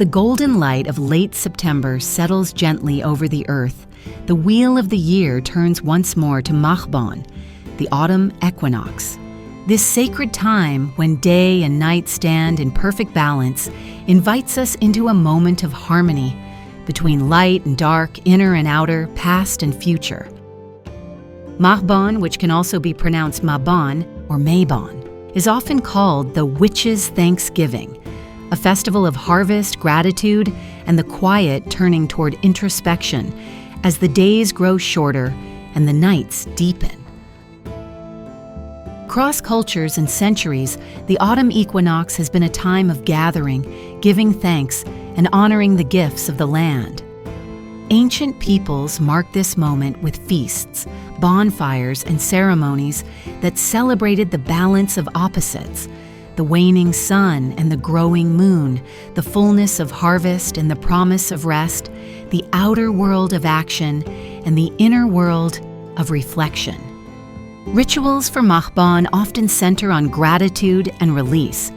the golden light of late September settles gently over the earth, the wheel of the year turns once more to Mabon, the Autumn Equinox. This sacred time, when day and night stand in perfect balance, invites us into a moment of harmony between light and dark, inner and outer, past and future. Mabon, which can also be pronounced Mabon or Mabon, is often called the Witches' Thanksgiving, a festival of harvest, gratitude, and the quiet turning toward introspection as the days grow shorter and the nights deepen. Across cultures and centuries, the autumn equinox has been a time of gathering, giving thanks, and honoring the gifts of the land. Ancient peoples marked this moment with feasts, bonfires, and ceremonies that celebrated the balance of opposites, the waning sun and the growing moon, the fullness of harvest and the promise of rest, the outer world of action and the inner world of reflection. Rituals for Mabon often center on gratitude and release.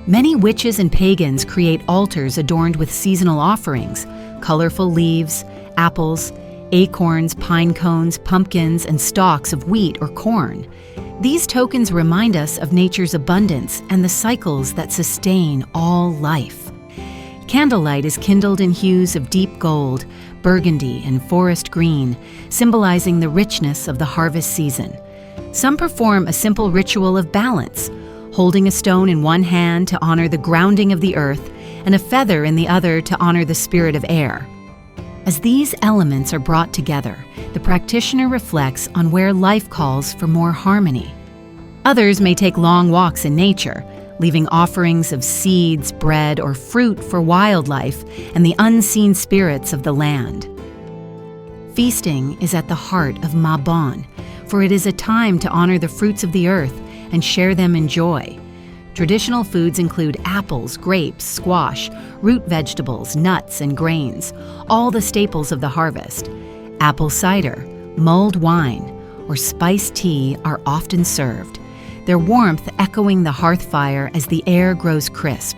Many witches and pagans create altars adorned with seasonal offerings, colorful leaves, apples, acorns, pine cones, pumpkins, and stalks of wheat or corn. These tokens remind us of nature's abundance and the cycles that sustain all life. Candlelight is kindled in hues of deep gold, burgundy, and forest green, symbolizing the richness of the harvest season. Some perform a simple ritual of balance, holding a stone in one hand to honor the grounding of the earth and a feather in the other to honor the spirit of air. As these elements are brought together, the practitioner reflects on where life calls for more harmony. Others may take long walks in nature, leaving offerings of seeds, bread, or fruit for wildlife and the unseen spirits of the land. Feasting is at the heart of Mabon, for it is a time to honor the fruits of the earth and share them in joy. Traditional foods include apples, grapes, squash, root vegetables, nuts, and grains, all the staples of the harvest. Apple cider, mulled wine, or spiced tea are often served, their warmth echoing the hearth fire as the air grows crisp.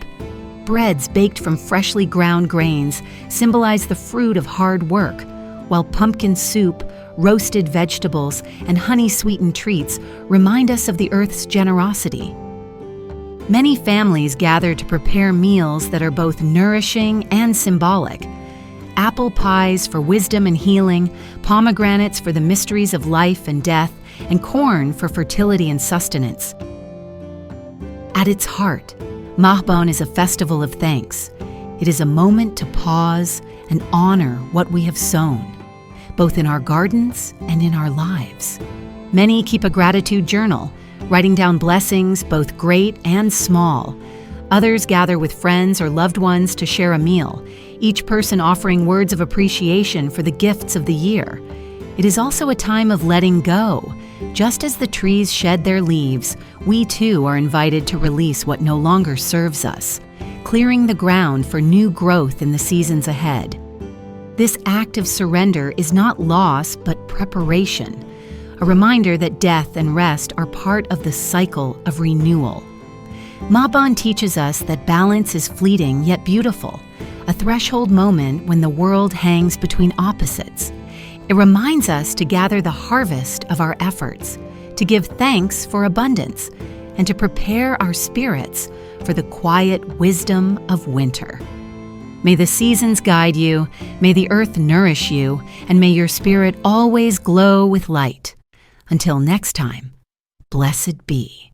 Breads baked from freshly ground grains symbolize the fruit of hard work, while pumpkin soup, roasted vegetables, and honey-sweetened treats remind us of the earth's generosity. Many families gather to prepare meals that are both nourishing and symbolic. Apple pies for wisdom and healing, pomegranates for the mysteries of life and death, and corn for fertility and sustenance. At its heart, Mabon is a festival of thanks. It is a moment to pause and honor what we have sown, both in our gardens and in our lives. Many keep a gratitude journal, writing down blessings, both great and small. Others gather with friends or loved ones to share a meal, each person offering words of appreciation for the gifts of the year. It is also a time of letting go. Just as the trees shed their leaves, we too are invited to release what no longer serves us, clearing the ground for new growth in the seasons ahead. This act of surrender is not loss, but preparation, a reminder that death and rest are part of the cycle of renewal. Mabon teaches us that balance is fleeting yet beautiful, a threshold moment when the world hangs between opposites. It reminds us to gather the harvest of our efforts, to give thanks for abundance, and to prepare our spirits for the quiet wisdom of winter. May the seasons guide you, may the earth nourish you, and may your spirit always glow with light. Until next time, blessed be.